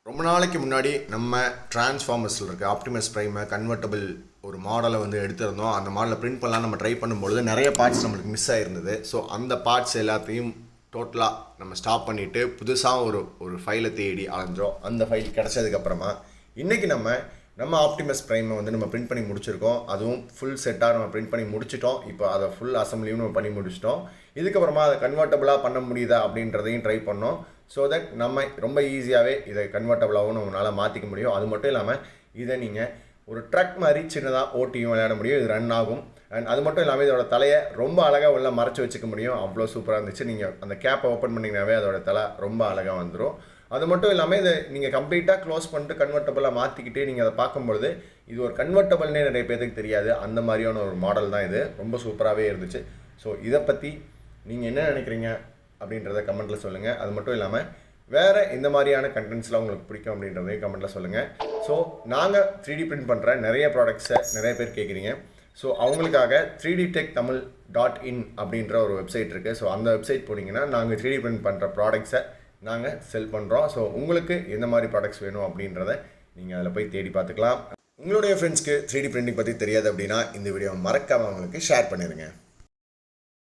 ரொம்ப நாளைக்கு முன்னாடி நம்ம டிரான்ஸ்ஃபார்மர்ஸில் இருக்க ஆப்டிமஸ் ப்ரைமை கன்வெர்ட்டபிள் ஒரு மாடலை வந்து எடுத்திருந்தோம். அந்த மாடலை பிரிண்ட் பண்ணலாம் நம்ம ட்ரை பண்ணும்பொழுது நிறைய பார்ட்ஸ் நம்மளுக்கு மிஸ் ஆகிருந்தது. ஸோ அந்த பார்ட்ஸ் எல்லாத்தையும் டோட்டலாக நம்ம ஸ்டாப் பண்ணிவிட்டு புதுசாக ஒரு ஃபைலை தேடி அலைஞ்சோம். அந்த ஃபைல் கிடச்சதுக்கப்புறமா இன்றைக்கி நம்ம ஆப்டிமஸ் ப்ரைமை வந்து நம்ம பிரிண்ட் பண்ணி முடிச்சிருக்கோம். அதுவும் ஃபுல் செட்டாக நம்ம பிரிண்ட் பண்ணி முடிச்சிட்டோம். இப்போ அதை ஃபுல் அசம்பிளியும் நம்ம பண்ணி முடிச்சிட்டோம். இதுக்கப்புறமா அதை கன்வெர்ட்டபிளாக பண்ண முடியுதா அப்படின்றதையும் ட்ரை பண்ணோம். ஸோ தட் நம்ம ரொம்ப ஈஸியாகவே இதை கன்வெர்ட்டபிளாகவும் நம்மளால் மாற்றிக்க முடியும். அது மட்டும் இல்லாமல் இதை நீங்கள் ஒரு ட்ரக் மாதிரி சின்னதாக ஓட்டியும் விளையாட முடியும். இது ரன் ஆகும். அண்ட் அது மட்டும் இல்லாமல் இதோட தலையை ரொம்ப அழகாக உள்ள மறைச்சி வச்சுக்க முடியும். அவ்வளோ சூப்பராக இருந்துச்சு. நீங்கள் அந்த கேப்பை ஓப்பன் பண்ணிங்கனாவே அதோட தலை ரொம்ப அழகாக வந்துடும். அது மட்டும் இல்லாமல் இதை நீங்கள் கம்ப்ளீட்டாக க்ளோஸ் பண்ணிட்டு கன்வெர்ட்டபிளாக மாற்றிக்கிட்டு நீங்கள் அதை பார்க்கும்பொழுது இது ஒரு கன்வெர்ட்டபிள்னே நிறைய பேருக்கு தெரியாது. அந்த மாதிரியான ஒரு மாடல் தான் இது. ரொம்ப சூப்பராகவே இருந்துச்சு. ஸோ இதை பற்றி நீங்கள் என்ன நினைக்கிறீங்க அப்படின்றத கமெண்ட்டில் சொல்லுங்கள். அது மட்டும் இல்லாமல் வேறு இந்த மாதிரியான கண்டென்ட்ஸ்லாம் உங்களுக்கு பிடிக்கும் அப்படின்றதையும் கமெண்ட்டில் சொல்லுங்கள். ஸோ நாங்கள் 3D பிரிண்ட் பண்ணுற நிறைய ப்ராடக்ட்ஸை நிறைய பேர் கேட்குறீங்க. ஸோ அவங்களுக்காக 3dtechtamil.in அப்படின்ற ஒரு வெப்சைட் இருக்குது. ஸோ அந்த வெப்சைட் போனீங்கன்னா நாங்கள் 3D பிரிண்ட் பண்ணுற ப்ராடக்ட்ஸை நாங்கள் செல் பண்ணுறோம். ஸோ உங்களுக்கு எந்த மாதிரி ப்ராடக்ட்ஸ் வேணும் அப்படின்றத நீங்கள் அதில் போய் தேடி பார்த்துக்கலாம். உங்களுடைய ஃப்ரெண்ட்ஸ்க்கு 3D பிரிண்டிங் பற்றி தெரியாது அப்படின்னா இந்த வீடியோ மறக்காமல் அவங்களுக்கு ஷேர் பண்ணிடுங்க.